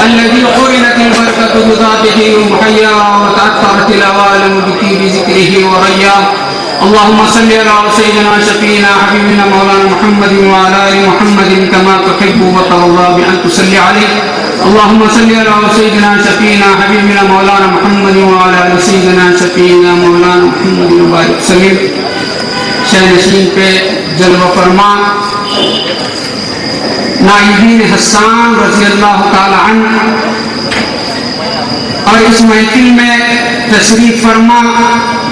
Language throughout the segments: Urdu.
الذي قرنت البركة بذاته ومحيا وتأثرت الأوالم بطيب ذكره وريا. اللهم صل على سيدنا شفينا حبيبنا مولانا محمد وعلى آل محمد كما تحب وترضى بأن تصلي عليه. اللهم صل على سيدنا شفينا حبيبنا مولانا محمد وعلى آل سيدنا شفينا مولانا محمد وبارك وسلم. شاہنشین پہ جلوہ فرما نائبین حسان رضی اللہ تعالی عنہ اور اس محفل میں تشریف فرما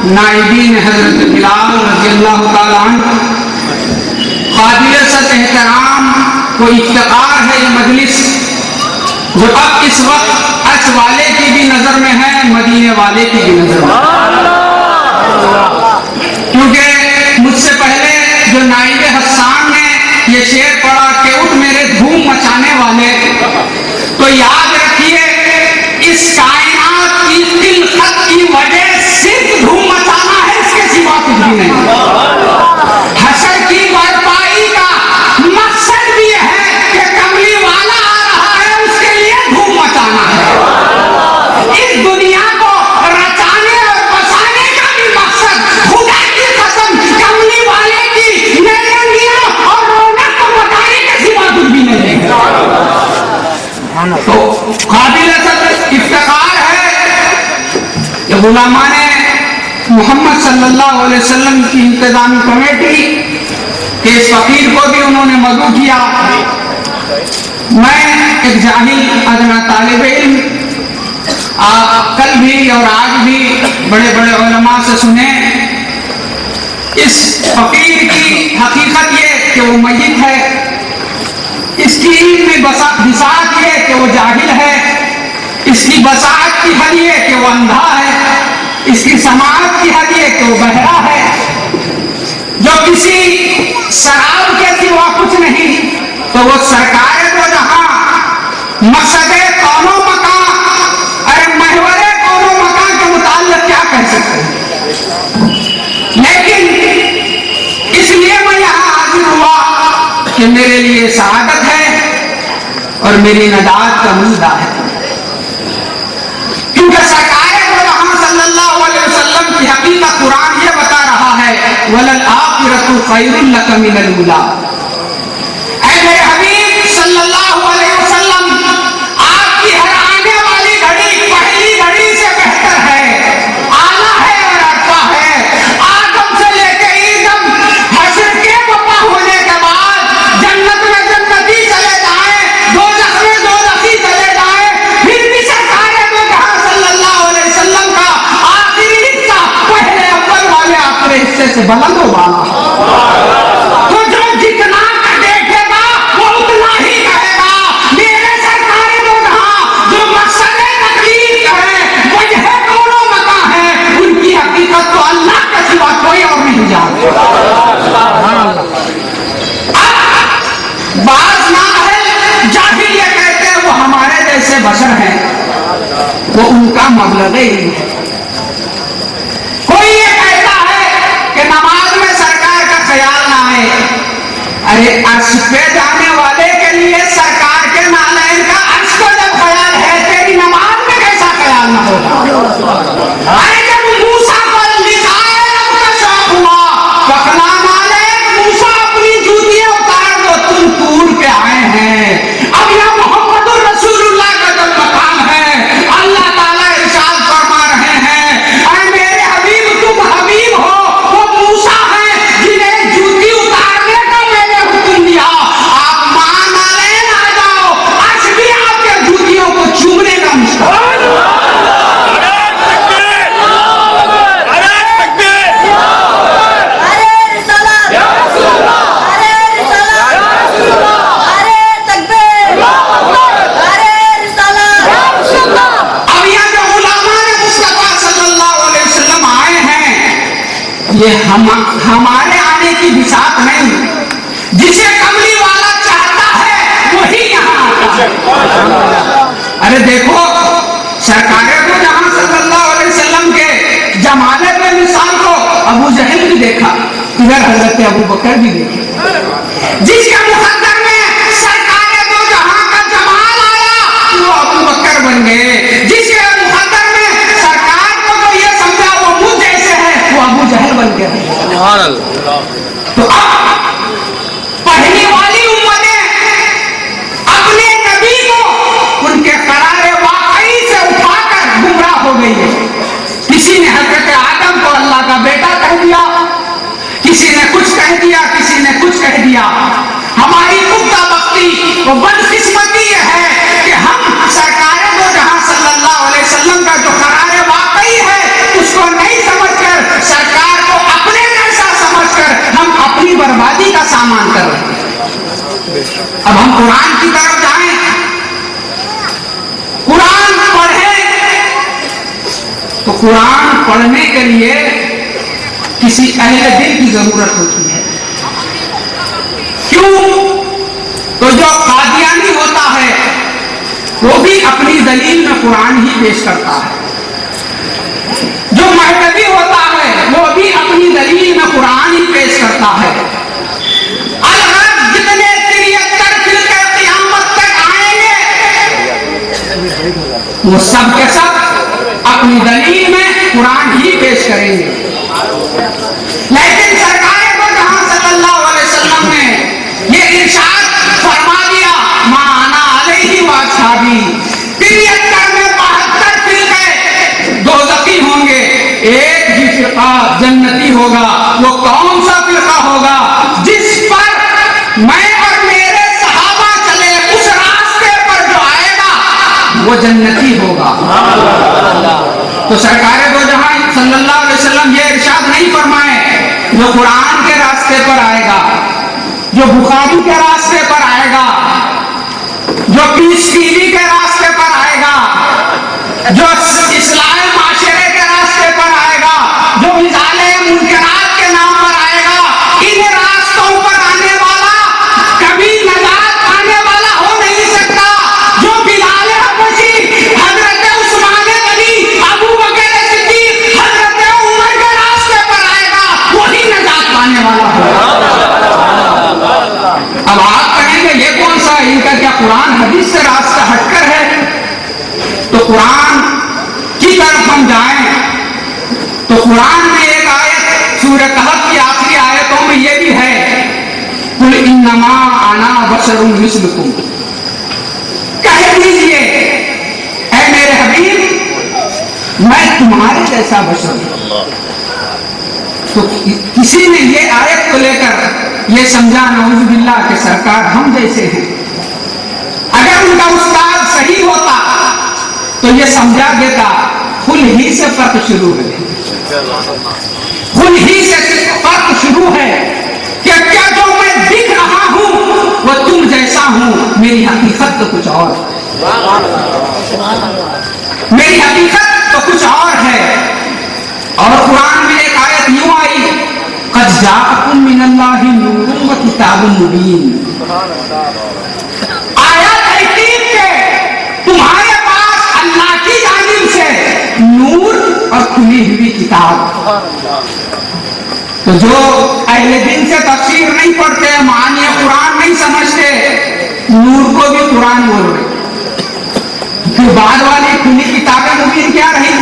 نائبین حضرت بلال رضی اللہ تعالی عنہ. قابل ست احترام کو افتخار ہے یہ مجلس جو اب اس وقت اچ والے کی بھی نظر میں ہے، مدینے والے کی بھی نظر میں، کیونکہ مجھ سے پہلے جو نائب حسان نے یہ شعر پڑھا کہ اٹھ میرے دھوم مچانے والے، تو یاد رکھیے اس کائنات کی خلقت کی وجہ صرف دھوم مچانا ہے، اس کے سوا کچھ بھی نہیں. حشر کی برپائی کا مقصد بھی یہ ہے کہ کملی والا آ رہا ہے، اس کے لیے دھوم مچانا ہے. اس دنیا کو رچانے اور بسانے کا بھی مقصد خدا کی قسم کملی والے کی نرنگیاں اور رونق کو بتانے کے سوا کچھ بھی نہیں ہے. تو قابل افتخار ہے کہ غلامان محمد صلی اللہ علیہ وسلم کی انتظامی کمیٹی کے اس فقیر کو بھی انہوں نے مدعو کیا. میں ایک جاہل ادنا طالب علم کل بھی اور آج بھی بڑے بڑے علماء سے سنے. اس فقیر کی حقیقت یہ کہ وہ میت ہے، اس کی علم میں بساط یہ کہ وہ جاہل ہے، اس کی بساط کی حد یہ کہ وہ اندھا ہے، اس کی سماعت کی حد یہ کہ وہ بہرا ہے، جو کسی شراب کے سوا کچھ نہیں. تو وہ سرکار کو جہاں مقصد کونو مکان ارے محور کونو مکان کے متعلق کیا کہہ سکتے ہیں، لیکن اس لیے میں یہاں حاضر ہوا کہ میرے لیے سعادت ہے اور میری نجات کا مژدہ ہے، کیونکہ سرکار صلی اللہ علیہ وسلم کی حقیقت قرآن یہ بتا رہا ہے وَلَلْآخِرَةُ خَيْرٌ لَكَ مِنَ الْأُولَىٰ. اے میرے حبیب صلی اللہ علیہ وسلم، آپ کی ہر آنے والی گھڑی پہلی گھڑی سے بہتر ہے، اعلیٰ ہے اور ارفع ہے. آدم سے لے کے ایدم حشر کے وفا ہونے کے بعد جنت میں جنتی چلے جائیں، دوزخ میں دوزخی چلے جائیں، پھر بھی سرکار دو جہاں صلی اللہ علیہ وسلم کا آخری حصہ پہلے اول والے آخری حصے سے بلند و بالا. تو جو جتنا دیکھے گا وہ اتنا ہی کہے گا میرے سرکار دو جہاں جو مقصد تقریر ہے وجہ کونو مکان ہے، ان کی حقیقت تو اللہ کے سوا کوئی اور نہیں جانتا. بعض نااہل جاہل یہ کہتے ہیں وہ ہمارے جیسے بشر ہیں، وہ ان کا مبلغ علم ہے. کوئی یہ کہتا ہے کہ نماز میں سرکار کا خیال نہ آئے. ارے عرش پہ جانے والے کے لیے سرکار کے نالین کا عرش کو جب خیال ہے، تیری نماز میں کیسا خیال نہ نہ ہوگا. ارے جب موسیٰ کو لکھائے رب کا شوق ہوا, پکلا مالے موسیٰ اپنی جوتیاں اتار دو, تم طور پہ آئے ہیں. اب یہ محمد رسول اللہ کا جو مقام ہے, اللہ تعالیٰ ارشاد فرما رہے ہیں, اے میرے حبیب تم حبیب ہو, وہ موسیٰ ہیں جنہیں جوتی اتارنے کا میں نے حکم دیا. آپ مان لیں آ جاؤ, آج بھی آپ کے جوتیوں کو چومنے کا مشکل. یہ ہمارے آنے کی بساط نہیں, جسے کملی والا چاہتا ہے وہی یہاں آتا ہے. ارے دیکھو سرکار کو جہاں صلی اللہ علیہ وسلم کے جمالے میں مثال کو ابو جہل بھی دیکھا, ادھر حضرت ابو بکر بھی دیکھے. جس کے مقدر میں سرکار کو جہاں کا جمال آیا وہ ابو بکر بن گئے, جس کے مقدر میں سرکار کو تو یہ سمجھا وہ مجھ جیسے ہے وہ ابو جہل بن گیا. تو اب پڑھنے والی امتیں اپنے نبی کو ان کے قرار واقعی سے اٹھا کر گمراہ ہو گئی ہے. کسی نے حضرت آدم کو اللہ کا بیٹا کہہ دیا, کسی نے کچھ کہہ دیا, کسی نے کچھ کہہ دیا. ہماری پختہ بختی و بدقسمتی یہ ہے کہ ہم سرکار کو جہاں صلی اللہ علیہ وسلم کا جو قرار واقعی ہے اس کو نہیں سمجھ کر, سرکار کو اپنے جیسا سمجھ کر ہم اپنی بربادی کا سامان کر رہے ہیں. اب ہم قرآن کی طرف جائیں, قرآن پڑھیں, تو قرآن پڑھنے کے لیے کسی اہل دل کی ضرورت ہوتی ہے. کیوں؟ تو جو قادیانی ہوتا ہے وہ بھی اپنی دلیل میں قرآن ہی پیش کرتا ہے, جو مہدوی ہوتا ہے وہ بھی اپنی دلیل میں قرآن ہی پیش کرتا ہے. الغرض جتنے 73 فرقے قیامت تک آئیں گے وہ سب کے سب اپنی دلیل میں قرآن ہی پیش کریں گے. لیکن سرکار کو جہاں صلی اللہ علیہ وسلم نے یہ ارشاد فرما دیا, مَا أَنَا عَلَيْهِ وَأَصْحَابِي, 73 میں 72 فرقے دوزخی ہوں گے, ایک ہی فرقہ جنتی ہوگا. وہ کون سا فرقہ ہوگا؟ جس پر میں اور میرے صحابہ چلے, اس راستے پر جو آئے گا وہ جنتی ہوگا. تو سرکار دو جہاں صلی اللہ علیہ وسلم یہ ارشاد نہیں فرمائے جو قرآن کے راستے پر آئے گا, جو بخاری کے راستے پر آئے گا, جو پیس ٹی وی کے راستے پر آئے گا, جو اصلاح معاشرے کے راستے پر آئے گا, جو ازالہ منکرات کے نام پر آئے گا, ان راستوں پر آنے والا کبھی نجات پانے والا ہو نہیں سکتا. جو بلال حبشی, حضرت عثمان غنی, ابو بکر صدیق, حضرت عمر کے راستے پر آئے گا وہی نجات پانے والا ہوگا. اب آپ کہیں گے یہ کون سا, ان کا کیا قرآن حدیث سے راستہ ہٹ کر ہے؟ تو قرآن کی طرف ہم جائیں تو قرآن میں ایک آیت سورہ کہف کی آخری آیتوں میں یہ بھی ہے, قُلْ إِنَّمَا أَنَا بَشَرٌ مِثْلُكُمْ, کہہ دیجئے اے میرے حبیب میں تمہارے جیسا بشر ہوں. تو کسی نے یہ آیت کو لے کر یہ سمجھا نعوذ باللہ کہ سرکار ہم جیسے ہیں. اگر ان کا استاد صحیح ہوتا تو یہ سمجھا دیتا خل ہی سے فرق شروع ہے, خل ہی سے فرق شروع ہے کہ کیا جو میں دکھ رہا ہوں وہ تم جیسا ہوں, میری حقیقت تو کچھ اور, میری حقیقت تو کچھ اور ہے. اور قرآن میں ایک آیت یوں آئی, قد جاءکم من اللہ نور و کتاب مبین, آیت حقیقت کے تمہارے پاس اللہ کی جانب سے نور اور کھلی ہوئی کتاب. تو جو اہل دین سے تفسیر نہیں پڑھتے, معانی قرآن نہیں سمجھتے, نور کو بھی قرآن بول رہے, تو بعد والی کھلی کتابیں مبین کیا رہی؟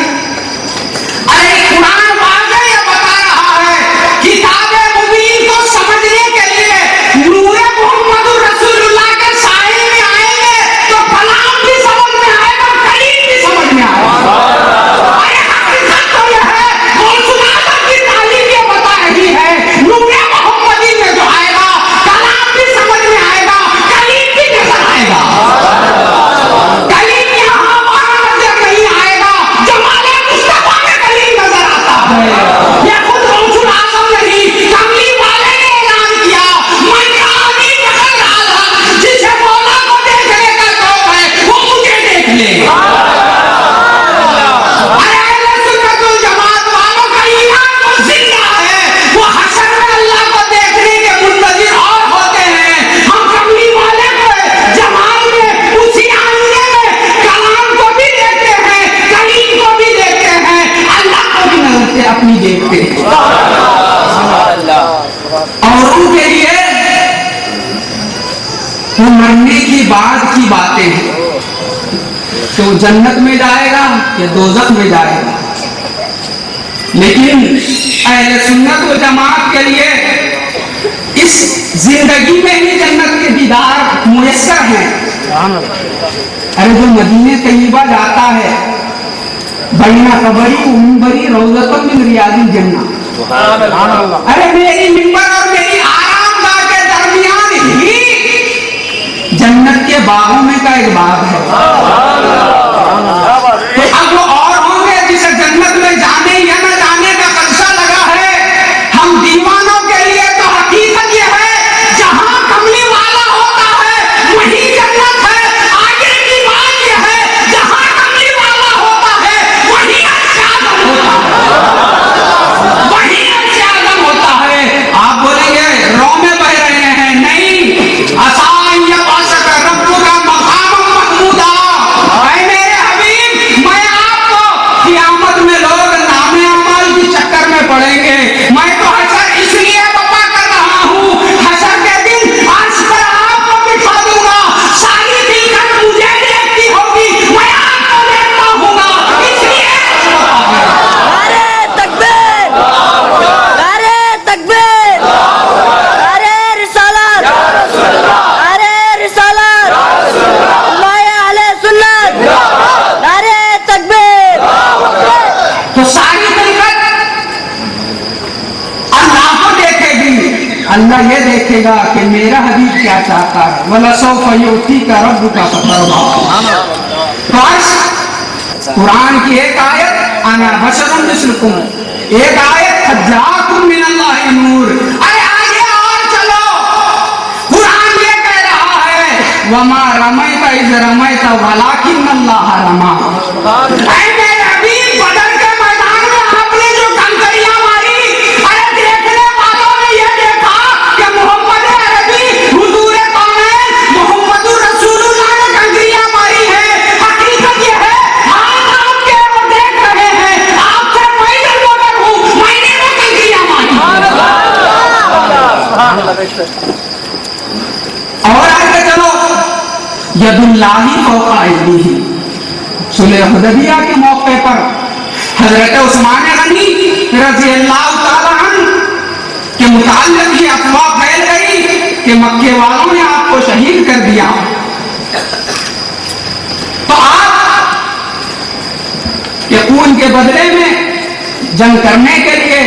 ارے قرآن واضح یہ بتا رہا ہے کتابیں مبین کو سمجھنے کے لیے نور محمد رسول اللہ کے سائے میں آئیں گے تو کلام بھی سمجھ میں آئے گا، کلیم بھی سمجھ میں آئے گا۔ ارے حقیقت تو یہ ہے، غوث اعظم کی تعلیم یہ بتا رہی ہے نور محمدی میں جو آئے گا کلام بھی سمجھ میں آئے گا، کلیم بھی نظر آئے گا۔ کلیم یہاں وہاں نظر نہیں آئے گا، جمال مصطفیٰ میں کلیم نظر آتا ہے۔ یہ خود غوث اعظم نہیں، کملی والے نے اعلان کیا من رآنی فقد رآنی، جسے مولا کو دیکھنے کا شوق ہے وہ مجھے دیکھ لے۔ ارے اہل سنت والجماعت والوں کا ایمان تو زندہ ہے، وہ حشر میں اللہ کو دیکھنے کے منتظر اور ہوتے ہیں۔ ہم کملی والے کو جمال میں اسی آئینے میں کلام کو بھی دیکھتے ہیں، کلیم کو بھی دیکھتے ہیں، اللہ کو بھی نظر سے اپنی دیکھتے ہیں۔ اوروں کے لیے وہ مرنے کی بعد کی باتیں ہیں کہ وہ جنت میں جائے گا یا دوزخ میں جائے گا، لیکن اہل سنت و جماعت کے لیے اس زندگی میں ہی جنت کے دیدار میسر ہیں۔ ارے جو مدینہ طیبہ جاتا ہے بین قبری و منبری روضۃ من ریاض الجنہ، ارے میری منبر اور میری آرام گاہ کے درمیان ہی جنت کے باغوں میں کا ایک باغ ہے۔ تو اب وہ اور ہوں گے جسے جنت میں جانے یا نہ جانے کا خدشہ لگا ہے، ہم دیوانوں کے لیے تو حقیقت یہ ہے جہاں کملی والا ہوتا ہے وہی جنت ہے۔ آگے کی بات یہ ہے جہاں کملی والا ہوتا ہے وہی عرش اعظم ہوتا ہے، وہی عرش اعظم ہوتا ہے۔ آپ بولیں گے رو میں بہ رہے ہیں، نہیں، آسان یا باشک رب کا مقام محمودہ۔ اے میرے حبیب، میں آپ کو قیامت میں لوگ نام اعمال کی چکر میں پڑیں گے، میں تو حشر اس لیے بپا کر رہا ہوں، حشر کے دن عرش پر آپ کو بٹھا دوں گا، ساری دلکش مجھے دیکھتی ہوگی، میں آپ کو دیکھتا ہوں گا، اس لیے نعرے تکبیر، نعرے تکبیر، نعرے رسالت، نعرے رسالت، اللہ اہل سنت، نعرے تکبیر۔ تو ساری دلکش اللہ کو دیکھے گی، اللہ یہ دیکھے گا کہ میرا حبیب کیا چاہتا ہے۔ وَلَسَوْفَ يُؤْتِيكَ رَبُّكَ فَتَرْضَىٰ۔ تو آج قرآن کی ایک آیت انا بشر مثلکم، ایک آیت قد جاءکم من اللہ نور۔ ارے آگے اور چلو، قرآن یہ کہہ رہا ہے وما رمیت اذ رمیت ولکن اللہ رمی۔ اے میرے حبیب، بدر کے میدان میں آپ نے جو کنکریاں ماری، ارے دیکھنے والوں نے یہ دیکھا کہ محمد عربی حضور کونین محمد رسول اللہ نے کنکریاں ماری ہیں۔ حقیقت یہ ہے آج آپ کے وہ دیکھ رہے ہیں، آپ سے میں ڈر ہوں، میں نے وہ کنکریاں ماری۔ اور آگے چلو، ید اللہ فوق ایدیہم، صلح حدیبیہ کے موقع پر حضرت عثمان غنی رضی اللہ تعالیٰ عنہ کے متعلق یہ افواہ پھیل گئی کہ مکے والوں نے آپ کو شہید کر دیا، تو آپ کے خون کے بدلے میں جنگ کرنے کے لیے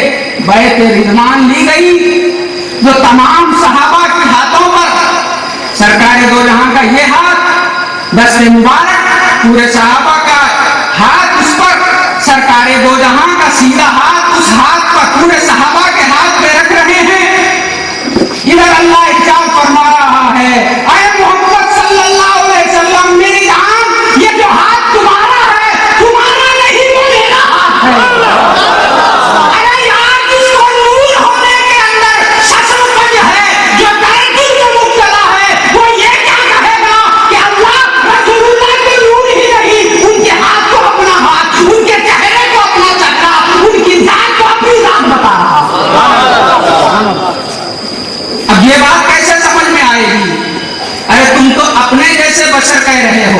بیعت رضوان لی گئی، جو تمام صحابہ کے ہاتھوں پر سرکار دو جہاں کا یہ ہاتھ، دست مبارک پورے صحابہ کا ہاتھ، اس پر سرکار دو جہاں کا سیدھا ہاتھ، اس ہاتھ پر پورے صحابہ کے ہاتھ پہ رکھ رہے ہیں۔ ادھر اللہ ارشاد فرما رہا ہے اے محمد صلی اللہ علیہ وسلم، میری جان، یہ جو ہاتھ تمہارا ہے تمہارا نہیں، وہ میرا ہاتھ ہے۔ ارے یار، جس کو نور ہونے کے اندر ششم پنج ہے، جو تردد میں مبتلا ہے، وہ یہ کیا کہے گا کہ اللہ رسول اللہ کے نور ہی نہیں، ان کے ہاتھ کو اپنا ہاتھ، ان کے چہرے کو اپنا چہرہ، ان کی ذات کو اپنی ذات بتا رہا۔ اب یہ بات کیسے سمجھ میں آئے گی؟ ارے تم تو اپنے جیسے بشر کہہ رہے ہو،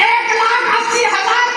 1,80,000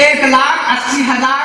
1,80,000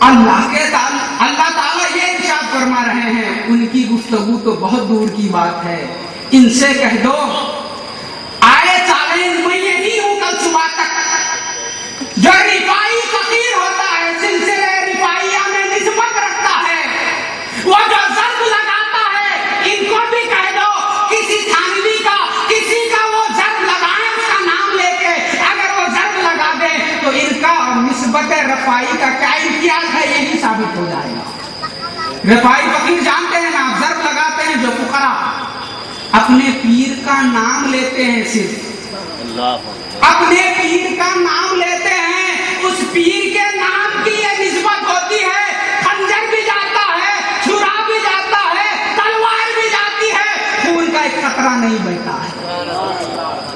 اللہ تعالیٰ یہ ارشاد فرما رہے ہیں، ان کی گفتگو تو بہت دور کی بات ہے، ان سے کہہ دو آئے چیلنج میں یہی ہوں کل صبح تک، جو رفائی فقیر ہوتا ہے، سلسلے رفائیہ میں نسبت رکھتا ہے، وہ جو ضرب لگاتا ہے، ان کو بھی کہہ دو کسی تھانوی کا، کسی کا وہ ضرب لگائیں اس کا نام لے کے، اگر وہ ضرب لگا دے تو ان کا نسبت رفائی کا کیا امتیاز ہے یہ بھی ثابت ہو جائے گا۔ رفائی فقیر جانتے ہیں نا، ضرب لگاتے ہیں جو فقراء اپنے پیر کا نام لیتے ہیں، صرف اپنے پیر کا نام لیتے ہیں، اس پیر کے نام کی یہ نسبت ہوتی ہے، خنجر بھی جاتا ہے، چھرا بھی جاتا ہے، تلوار بھی جاتی ہے، خون کا ایک قطرہ نہیں بہتا ہے۔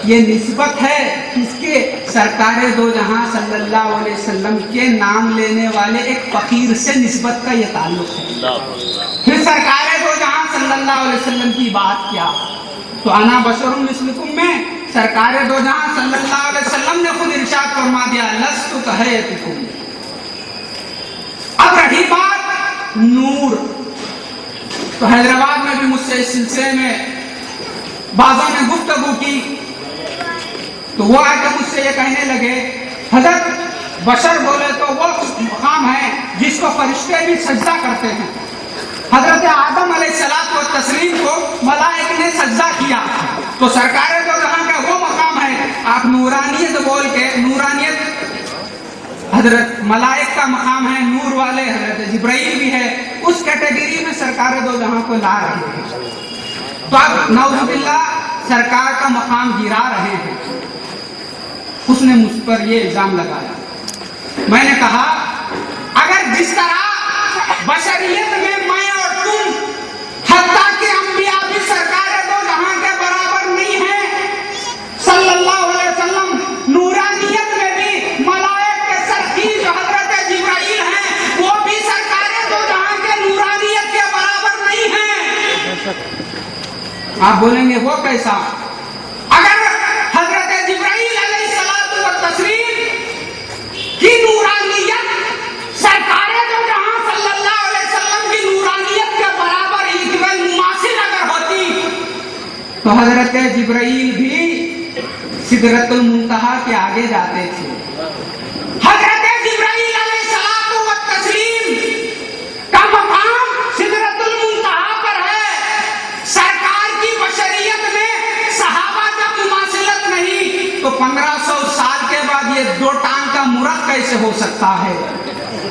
یہ نسبت ہے کس کے؟ سرکار دو جہاں صلی اللہ علیہ وسلم کے نام لینے والے ایک فقیر سے نسبت کا یہ تعلق ہے۔ پھر سرکار دو جہاں صلی اللہ علیہ وسلم کی بات کیا تو انا بشر مثلکم میں سرکار دو جہاں صلی اللہ علیہ وسلم نے خود ارشاد فرما دیا لست کہیتکم۔ اب رہی بات نور، تو حیدرآباد میں بھی مجھ سے اس سلسلے میں بعضوں نے گفتگو کی تو وہ آ کے مجھ سے یہ کہنے لگے حضرت بشر بولے تو وہ مقام ہے جس کو فرشتے بھی سجدہ کرتے ہیں، حضرت آدم علیہ الصلوۃ والتسلیم کو ملائکہ نے سجدہ کیا، تو سرکار دو جہاں کا وہ مقام ہے، آپ نورانیت بول کے، نورانیت حضرت ملائک کا مقام ہے، نور والے حضرت جبرائیل بھی ہے، اس کیٹیگری میں سرکار دو جہاں کو لا رہے ہیں، تو اب نعوذ باللہ سرکار کا مقام گرا رہے ہیں۔ اس نے مجھ پر یہ الزام لگایا، میں نے کہا اگر جس طرح بشریت میں میں اور تم حتیٰ کہ انبیاء بھی سرکار دو جہاں کے برابر نہیں ہیں صلی اللہ علیہ وسلم، نورانیت میں بھی ملائک کے سرخی جو حضرت جبرائیل ہیں وہ بھی سرکار دو جہاں کے نورانیت کے برابر نہیں ہیں۔ آپ بولیں گے وہ کیسا؟ اگر حضرت جبرائیل علیہ الصلوۃ والتسلیم کی نورانیت سرکار دو جہاں صلی اللہ علیہ وسلم کی نورانیت کے برابر ایکول مماثل اگر ہوتی تو حضرت جبرائیل بھی سدرۃ المنتہا کے آگے جاتے تھے۔ حضرت جبرائیل علیہ الصلوۃ والتسلیم کا مقام سدرۃ المنتہا پر ہے، سرکار کی بشریت میں صحابہ جب مماثلت نہیں تو 1500 سال کے بعد یہ دو ٹانگ کا مرغ کیسے ہو سکتا ہے؟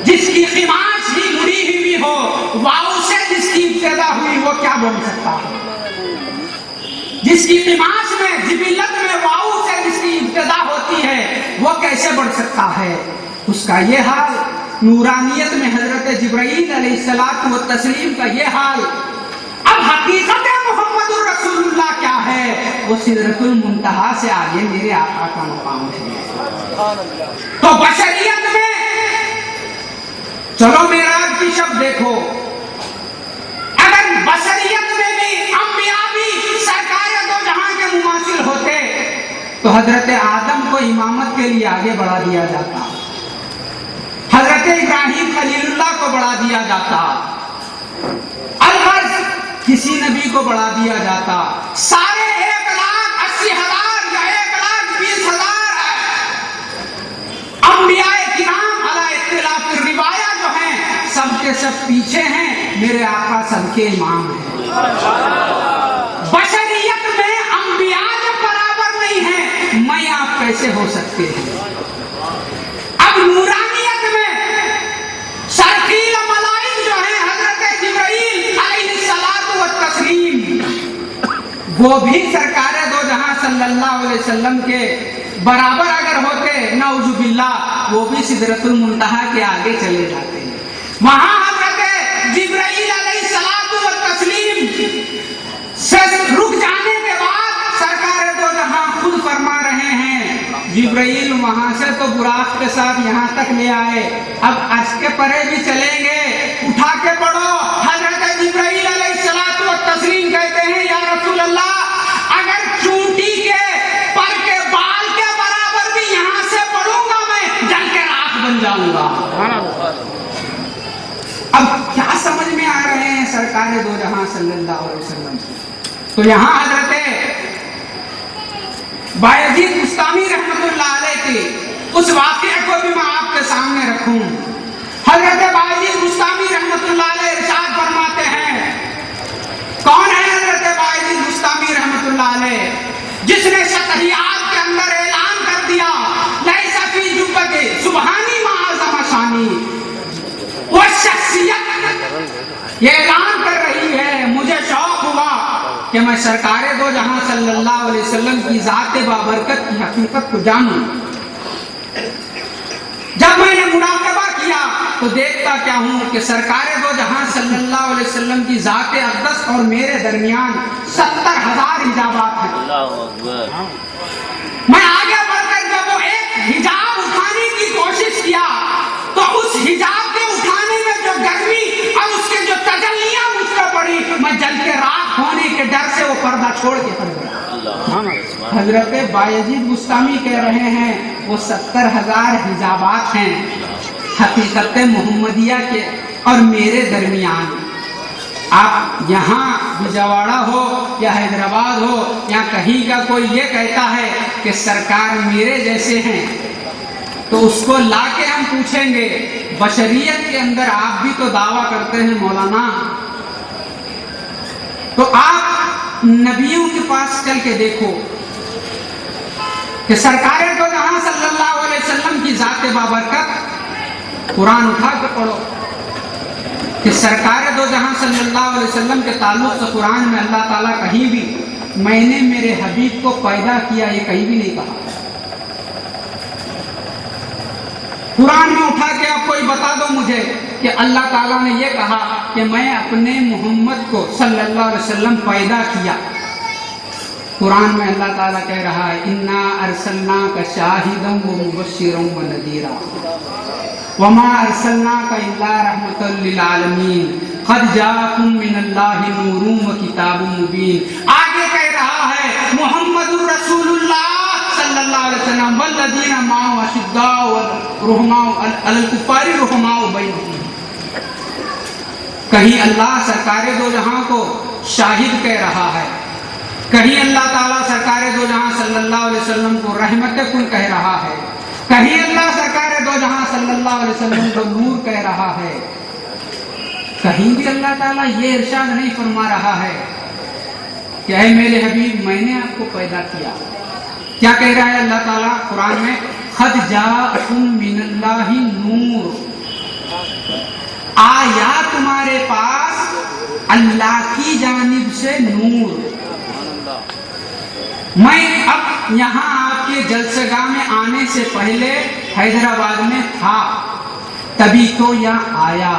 جس کی قماش ہی مڑی ہوئی ہو، واؤ سے جس کی ابتدا ہوئی وہ کیا بول سکتا ہے؟ جس کی قماش میں، جبلت میں واؤ سے جس کی ابتدا ہوتی ہے وہ کیسے بڑھ سکتا ہے؟ اس کا یہ حال، نورانیت میں حضرت جبرائیل علیہ الصلوۃ والتسلیم کا یہ حال۔ اب حقیقت محمد الرسول اللہ کیا ہے؟ وہ سدرۃ المنتہا سے آگے میرے آقا کا مقام ہے۔ تو بشریت میں چلو معراج کی شب دیکھو، اگر بشریت میں بھی انبیاء بھی سرکار دو جہاں کے مماثل ہوتے تو حضرت آدم کو امامت کے لیے آگے بڑھا دیا جاتا، حضرت ابراہیم خلیل اللہ کو بڑھا دیا جاتا، الغرض کسی نبی کو بڑھا دیا جاتا، سارے 1,80,000 یا 1,20,000 انبیاء کرام علی اختلاف الروایہ جو ہیں سب کے سب پیچھے ہیں، میرے آقا سب کے امام ہیں۔ بشریت میں انبیاء جب برابر نہیں ہیں میں آپ کیسے ہو سکتے ہیں؟ اب نورانیت میں سرخیل ملائک جو ہیں حضرت جبرائیل علیہ الصلوۃ والتسلیم وہ بھی سرکار دو جہاں صلی اللہ علیہ وسلم کے برابر اگر ہوتے نعوذ باللہ وہ بھی سدرۃ المنتہا کے آگے چلے جاتے ہیں۔ وہاں حضرت جبرائیل علیہ الصلوۃ والتسلیم سے رک جانے کے بعد سرکار دو جہاں خود فرما رہے ہیں جبرائیل وہاں سے تو براق کے ساتھ یہاں تک لے آئے، اب عرش کے پرے بھی چلیں گے، اٹھا کے پڑھو۔ حضرت جبرائیل علیہ الصلوۃ والتسلیم کہتے ہیں یا رسول اللہ اگر چونٹی کے پر کے بال کے برابر بھی یہاں سے پڑھوں گا میں جل کے راکھ بن جاؤں گا۔ سرکار دو جہاں صلی اللہ علیہ وسلم. تو یہاں حضرت بایزید بستامی رحمت اللہ علیہ کے اس واقعے کو بھی میں آپ کے سامنے رکھوں. حضرت بایزید بستامی رحمت اللہ علیہ ارشاد فرماتے ہیں. کون ہے حضرت بایزید بستامی رحمت اللہ علیہ؟ جس نے شطحیات کے اندر اعلان کر دیا لیس فی جبت سبحانی معظم شانی. وہ شخصیت یہ اعلان کر رہی ہے مجھے شوق ہوا کہ میں سرکار دو جہاں صلی اللہ علیہ وسلم کی ذات بابرکت کی حقیقت کو جانوں. جب میں نے مراقبہ کیا تو دیکھتا کیا ہوں کہ سرکار دو جہاں صلی اللہ علیہ وسلم کی ذات اقدس اور میرے درمیان 70,000 حجابات ہیں. میں آگے بڑھ کر جب وہ ایک حجاب اٹھانے کی کوشش کیا تو اس حجاب کے اٹھانے میں جو گرمی اور اس کے جو تجلیاں مجھ پر پڑی میں جل کے راکھ ہونے کے ڈر سے وہ پردہ چھوڑ کے پڑ گیا. حضرت بایزید بستامی کہہ رہے ہیں وہ 70,000 حجابات ہیں حقیقت محمدیہ کے اور میرے درمیان. آپ یہاں بجواڑا ہو یا حیدرآباد ہو یا کہیں کا کوئی یہ کہتا ہے کہ سرکار میرے جیسے ہیں تو اس کو لا کے ہم پوچھیں گے بشریت کے اندر آپ بھی تو دعویٰ کرتے ہیں مولانا, تو آپ نبیوں کے پاس چل کے دیکھو کہ سرکار دو جہاں صلی اللہ علیہ وسلم کی ذات بابرکت قرآن اٹھا کے پڑھو کہ سرکار دو جہاں صلی اللہ علیہ وسلم کے تعلق سے قرآن میں اللہ تعالیٰ کہیں بھی میں نے میرے حبیب کو پیدا کیا یہ کہیں بھی نہیں کہا. قرآن میں اٹھا کے آپ کوئی بتا دو مجھے کہ اللہ تعالیٰ نے یہ کہا کہ میں اپنے محمد کو صلی اللہ علیہ وسلم پیدا کیا. قرآن میں اللہ تعالیٰ کہہ رہا ہے انا ارسلناک شاہدا ومبشرا ونذیرا وما ارسلناک الا رحمتا للعالمین قد جاءکم من اللہ نور وکتاب مبین. آگے کہہ رہا ہے محمد رسول اللہ صلی اللہ علیہ وسلم والذین معه اشداء رحماء علی الکفار رحماء بینہم. کہیں اللہ سرکار دو جہاں کو شاہد کہہ رہا ہے, کہیں اللہ تعالیٰ سرکار دو جہاں صلی اللہ علیہ وسلم کو رحمت کن کہہ رہا ہے, کہیں اللہ سرکار دو جہاں صلی اللہ علیہ وسلم کو نور کہہ رہا ہے. کہیں بھی اللہ تعالیٰ یہ ارشاد نہیں فرما رہا ہے کہ اے میرے حبیب میں نے آپ کو پیدا کیا. کیا کہہ رہا ہے اللہ تعالیٰ قرآن میں قد جاءکم من اللہ نور, آیا تمہارے پاس اللہ کی جانب سے نور. میں اب یہاں آپ کے جلسگاہ میں آنے سے پہلے حیدرآباد میں تھا تبھی تو یہاں آیا.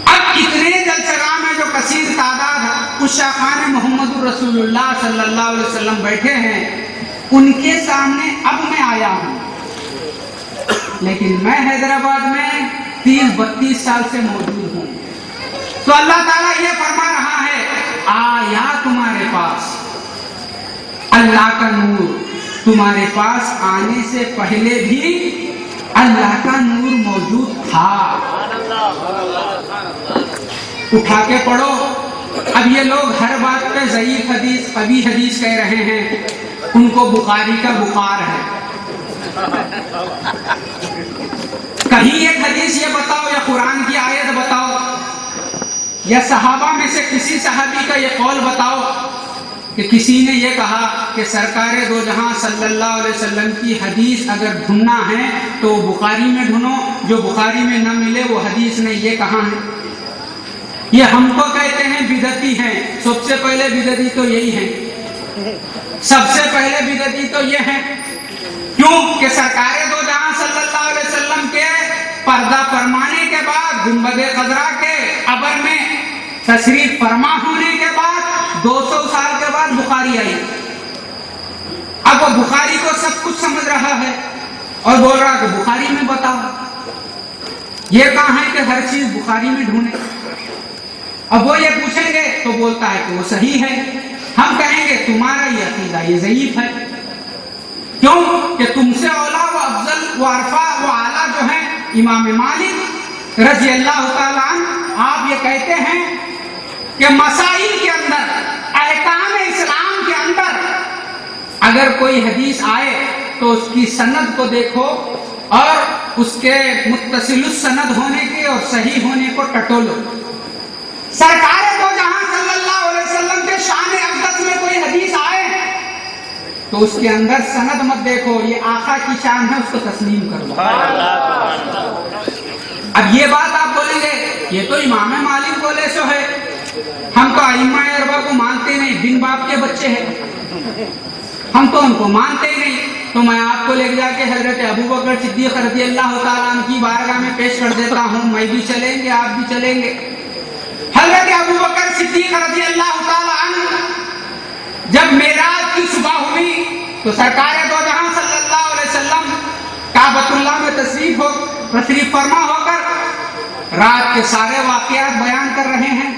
اب اتنے جلسگاہ میں جو کثیر تعداد عشاقان محمد رسول اللہ صلی اللہ علیہ وسلم بیٹھے ہیں ان کے سامنے اب میں آیا ہوں, لیکن میں حیدرآباد میں 30-32 سال سے موجود ہوں. تو اللہ تعالیٰ یہ فرما رہا ہے آیا تمہارے پاس اللہ کا نور, تمہارے پاس آنے سے پہلے بھی اللہ کا نور موجود تھا. اٹھا کے پڑھو. اب یہ لوگ ہر بات پہ ضعیف حدیث قوی حدیث کہہ رہے ہیں, ان کو بخاری کا بخار ہے. کہیں ایک حدیث یہ بتاؤ یا قرآن کی آیت بتاؤ یا صحابہ میں سے کسی صحابی کا یہ قول بتاؤ کہ کسی نے یہ کہا کہ سرکار دو جہاں صلی اللہ علیہ وسلم کی حدیث اگر ڈھونڈنا ہے تو بخاری میں ڈھونڈو, جو بخاری میں نہ ملے وہ حدیث نہیں. یہ کہاں ہے؟ یہ ہم کو کہتے ہیں بدعتی ہیں. سب سے پہلے بدعتی تو یہی ہے, سب سے پہلے بدعتی تو یہ ہے. کیوں کہ سرکار دو جہاں صلی اللہ علیہ وسلم کے پردہ فرمانے کے بعد گنبد خضرا کے ابر میں تشریف فرما ہونے کے بعد 200 سال کے بعد بخاری آئی. اب وہ بخاری کو سب کچھ سمجھ رہا ہے اور بول رہا کہ بخاری میں بتاؤ. یہ کہاں ہے کہ ہر چیز بخاری میں ڈھونڈے. اب وہ یہ پوچھیں گے تو بولتا ہے کہ وہ صحیح ہے. ہم کہیں گے تمہارا یہ عقیدہ یہ ضعیف ہے. کیوں کہ تم سے اولا و افضل و عرفا و اعلیٰ جو ہیں امام مالک رضی اللہ تعالیٰ عنہ, آپ یہ کہتے ہیں کہ مسائل کے اندر، احکام اسلام کے اندر اگر کوئی حدیث آئے تو اس کی سند کو دیکھو اور اس کے متصل السند ہونے کے اور صحیح ہونے کو ٹٹولو۔ سرکار دو جہاں صلی اللہ علیہ وسلم کے شان اقدس میں کوئی حدیث آئے تو اس کے اندر سند مت دیکھو، یہ آقا کی شان ہے، اس کو تسلیم کرو۔ اب یہ بات آپ بولیں گے یہ تو امام مالک بولے سو ہے، ہم تو ائمہ اربعہ کو مانتے نہیں، بن باپ کے بچے ہیں، ہم تو ان کو مانتے ہی نہیں۔ تو میں آپ کو لے جا کے حضرت ابوبکر صدیق رضی اللہ تعالیٰ عنہ کی بارگاہ میں پیش کر دیتا ہوں، میں بھی چلیں گے، آپ بھی چلیں گے۔ حضرت ابوبکر صدیق رضی اللہ تعالیٰ عنہ جب معراج کی صبح ہوئی تو سرکار دو جہاں صلی اللہ علیہ وسلم کعبۃ اللہ میں تشریف فرما ہو کر رات کے سارے واقعات بیان کر رہے ہیں۔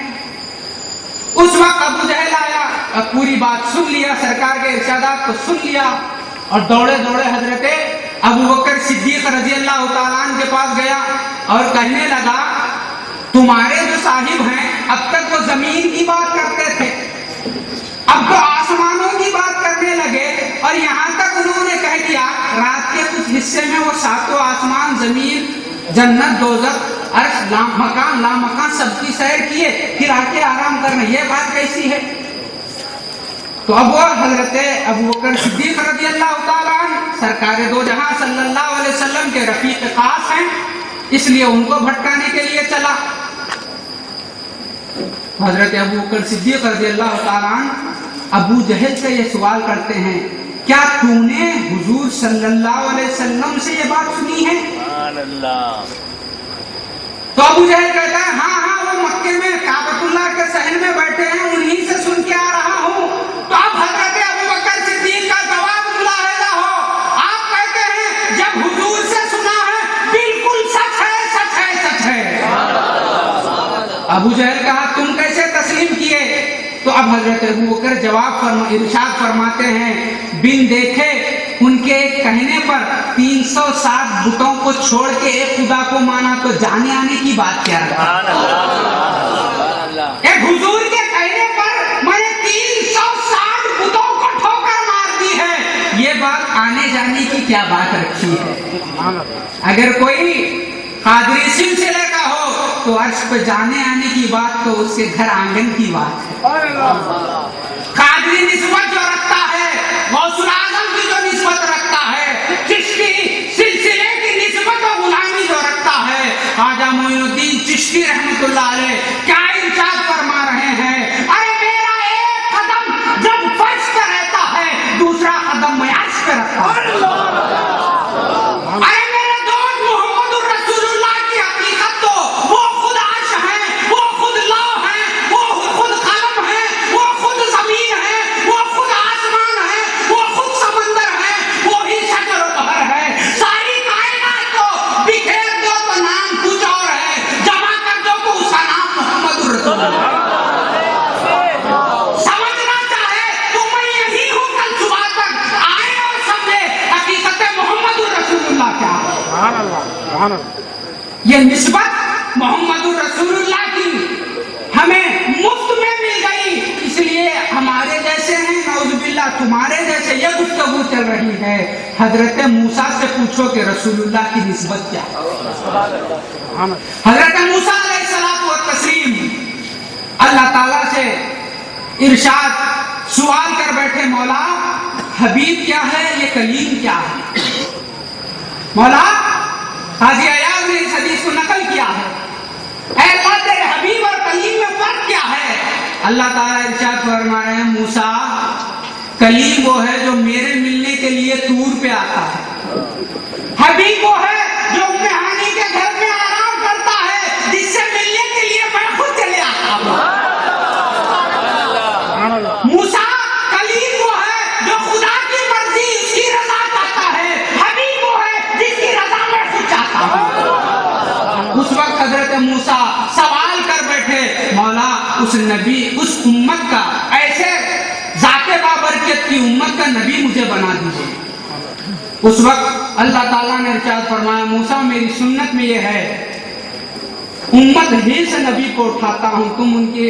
اس وقت ابو جہل آیا اور پوری بات سن لیا، سرکار کے ارشادات کو سن لیا اور دوڑے دوڑے حضرت ابوبکر صدیق رضی اللہ تعالیٰ عنہ کے پاس گیا اور کہنے لگا تمہارے جو صاحب ہیں اب تک وہ زمین کی بات کرتے تھے، اب تو آسمانوں کی بات کرنے لگے، اور یہاں تک انہوں نے کہہ دیا رات کے کچھ حصے میں وہ ساتوں آسمان، زمین، جنت، دوزخ، عرش، لامکان لامکان سب کی سیر کیے پھر آ کے آرام کرنا، یہ بات کیسی ہے؟ تو اب وہ حضرت ابوبکر صدیق رضی اللہ تعالیٰ عنہ سرکار دو جہاں صلی اللہ علیہ وسلم کے رفیق خاص ہیں، اس لیے ان کو بھٹکانے کے لیے چلا۔ حضرت ابوبکر صدیق رضی اللہ تعالیٰ عنہ ابو جہل سے یہ سوال کرتے ہیں کیا تو نے حضور صلی اللہ علیہ وسلم سے یہ بات سنی ہے؟ تو ابو جہل کہتا ہے ہاں ہاں وہ مکے میں کعبۃ اللہ کے صحن میں بیٹھے ہیں، انہی سے سن کے آ رہا ہوں۔ تو اب حضرت ابوبکر صدیق کا جواب ملاحظہ ہو، آپ کہتے ہیں جب حضور سے سنا ہے بالکل سچ ہے، سچ ہے، سچ ہے۔ ابو جہل کہا تم کیسے تسلیم کیے؟ تو اب حضرت ابوبکر ارشاد فرماتے ہیں بن دیکھے ان کے ایک کہنے پر 360 بتوں کو چھوڑ کے ایک خدا کو مانا تو جانے آنے کی بات کیا رہا؟ ایک حضور کے کہنے پر میں نے 360 بتوں کو ٹھوکر مار دی ہے، یہ بات آنے جانے کی کیا بات رکھی ہے؟ اگر کوئی قادری سلسلے کا ہو تو عرش پہ جانے آنے کی بات تو اس کے گھر آنگن کی بات ہے۔ قادری نسبت جو رکھتا ہے، غوث الاعظم کی جو نسبت رکھتا ہے، چشتی سلسلے کی نسبت و غلامی جو رکھتا ہے، خواجہ معین الدین چشتی رحمت اللہ علیہ کیا ارشاد فرما رہے ہیں ارے میرا ایک قدم جب فرش پہ رہتا ہے دوسرا قدم میں عرش پہ رکھتا ہوں۔ یہ نسبت محمد رسول اللہ کی ہمیں مفت میں مل گئی، اس لیے ہمارے جیسے ہیں نعوذ باللہ تمہارے جیسے یہ گفتگو چل رہی ہے۔ حضرت موسیٰ سے پوچھو کہ رسول اللہ کی نسبت کیا ہے۔ حضرت موسیٰ علیہ السلام و تسلیم اللہ تعالیٰ سے ارشاد سوال کر بیٹھے مولا حبیب کیا ہے، یہ کلیم کیا ہے؟ مولا حاجی ایاز نے اس حدیث کو نقل کیا ہے، اے اللہ تیرے حبیب اور کلیم میں فرق کیا ہے؟ اللہ تعالیٰ ارشاد فرما رہے ہیں موسیٰ کلیم وہ ہے جو میرے ملنے کے لیے طور پہ آتا ہے، حبیب وہ ہے جو امتحانی کے گھر میں آرام کرتا ہے جس سے ملنے کے لیے میں خود چلے آتا ہوں۔ موسیٰ کلیم وہ ہے جو خدا کی مرضی اس کی رضا چاہتا ہے، حبیب وہ ہے جس کی رضا میں خود چاہتا ہوں۔ اس وقت حضرت موسیٰ سوال کر بیٹھے مولا اس نبی اس امت کا ایسے ذات بابرکت کی امت کا نبی مجھے بنا دیجیے۔ اس وقت اللہ تعالیٰ نے ارشاد فرمایا موسیٰ میری سنت میں یہ ہے امت ہی سے نبی کو اٹھاتا ہوں، تم ان کے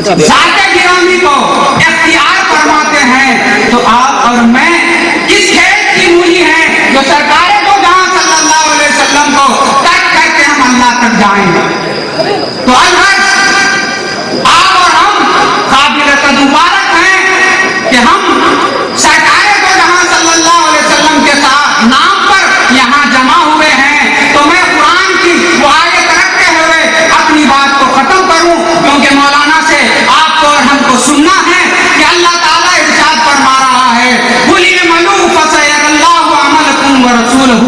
ذات گرامی کو اختیار فرماتے ہیں، تو آپ اور میں کس کھیت کی مولی ہیں جو سرکار کو جہاں صلی اللہ علیہ وسلم کو ترک کر کے ہم اللہ تک جائیں؟ تو الحق آپ اور ہم قابل مبارک ہیں کہ ہم سرکار کو جہاں صلی اللہ علیہ وسلم کے ساتھ نام پر یہاں جمع ہوئے ہیں۔ تو میں قرآن کی وہ آیت رکھتے ہوئے اپنی بات کو ختم کروں، کیونکہ مولانا سے آپ کو اور ہم کو سننا ہے کہ اللہ تعالیٰ ارشاد فرما رہا ہے قُلِ اعْمَلُوا فَسَيَرَى اللَّهُ عَمَلَكُمْ وَرَسُولُهُ،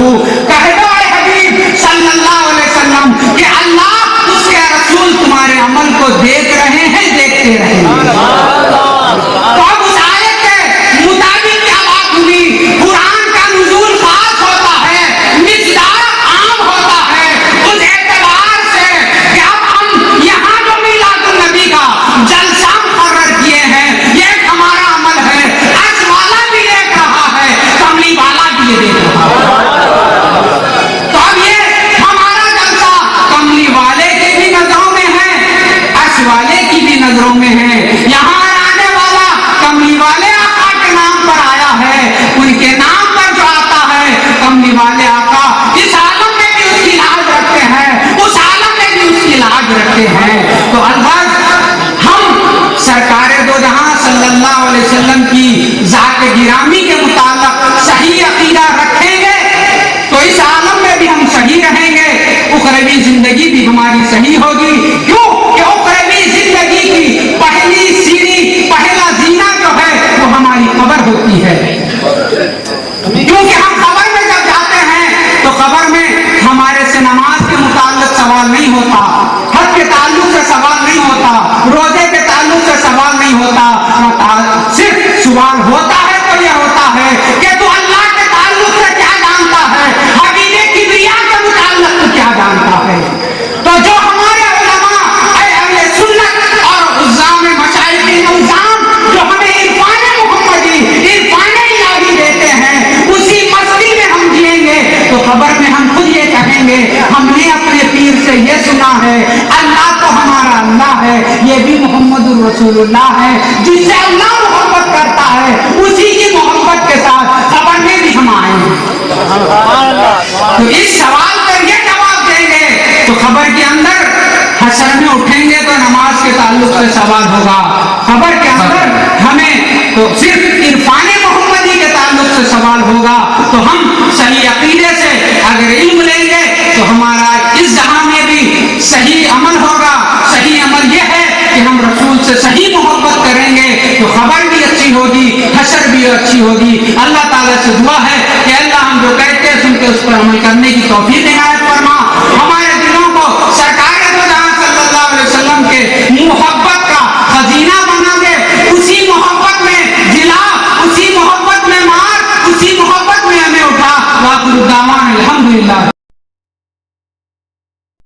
کہہ دو اے حبیب صلی اللہ علیہ وسلم کہ اللہ اس کے رسول تمہارے عمل کو دیکھ رہے ہیں، دیکھتے رہیں گے۔ تو اب اس آیت کے مطابق کیا بات ہوئی؟ قرآن کا نزول خاص ہوتا ہے، مقدار عام ہوتا ہے، اس اعتبار سے کہ اب ہم یہاں جو میلاد النبی کا جلسہ مقرر کیے ہیں، یہ ایک ہمارا عمل ہے، عرش والا بھی دیکھ رہا ہے، کملی والا بھی یہ دیکھ رہا ہے۔ تو اب یہ ہمارا جلسہ کملی والے کی بھی نظروں میں ہے، عرش والے کی بھی نظروں میں ہے۔ یہاں آنے والا کملی والے آقا کے نام پر آیا ہے، ان کے نام پر جو آتا ہے کملی والے آقا اس عالم میں بھی اس کی لاج رکھتے ہیں، اس عالم میں بھی اس کی لاج رکھتے ہیں۔ تو البتہ ہم سرکار دو جہاں صلی اللہ علیہ وسلم کی ذات گرامی کے متعلق صحیح عقیدہ رکھیں گے تو اس عالم میں بھی ہم صحیح رہیں گے، اخروی زندگی بھی ہماری صحیح ہوگی۔ کیوں کہ اخروی زندگی کی پہلی سیڑھی، پہلا زینہ جو ہے وہ ہماری قبر ہوتی ہے، کیونکہ ہم قبر میں جب جاتے ہیں تو قبر میں ہمارے سے نماز کے متعلق سوال نہیں ہوتا، حج کے تعلق سے سوال نہیں ہوتا، روزے کے تعلق سے سوال نہیں ہوتا، صرف سوال ہوتا ہے تو یہ ہوتا ہے کہ تو اللہ کے تعلق سے کیا جانتا ہے، حبیب کبریا کے متعلق تو کیا جانتا ہے۔ تو جو ہمارے علماء اہل سنت اور عزام مشائخ الزام جو ہمیں عرفان محمدی، عرفان الہی دیتے ہیں، اسی مستی میں ہم جئیں گے تو قبر میں ہم خود یہ کہیں گے ہم نے اپنے پیر سے یہ سنا ہے اللہ تو ہمارا اللہ ہے، یہ بھی محمد الرسول اللہ ہے، جس سے اللہ محبت کرتا ہے اسی کی محبت کے ساتھ قبر میں بھی ہم آئیں گے۔ تو اس سوال پر یہ جواب دیں گے تو قبر کے اندر حشر میں اٹھیں گے تو نماز کے تعلق سے سوال ہوگا، قبر کے اندر ہمیں تو صرف عرفان محمدی کے تعلق سے سوال ہوگا۔ تو ہم صحیح عقیدے سے اگر علم لیں گے تو ہمارا اس جہاں میں بھی صحیح عمل ہوگا۔ صحیح عمل یہ ہے کہ ہم رسول سے صحیح محبت کریں گے تو خبر بھی اچھی ہوگی، حشر بھی اچھی ہوگی۔ اللہ تعالیٰ سے دعا ہے کہ اللہ ہم جو کہتے ہیں سن کے اس پر عمل کرنے کی توفیق عنایت فرما، ہمارے دلوں کو سرکار دو جہاں صلی اللہ علیہ وسلم کے محبت کا خزینہ بنا دے، اسی محبت میں جلا، اسی محبت میں مار، اسی محبت میں ہمیں اٹھا۔ وآخر دعوانا الحمدللہ۔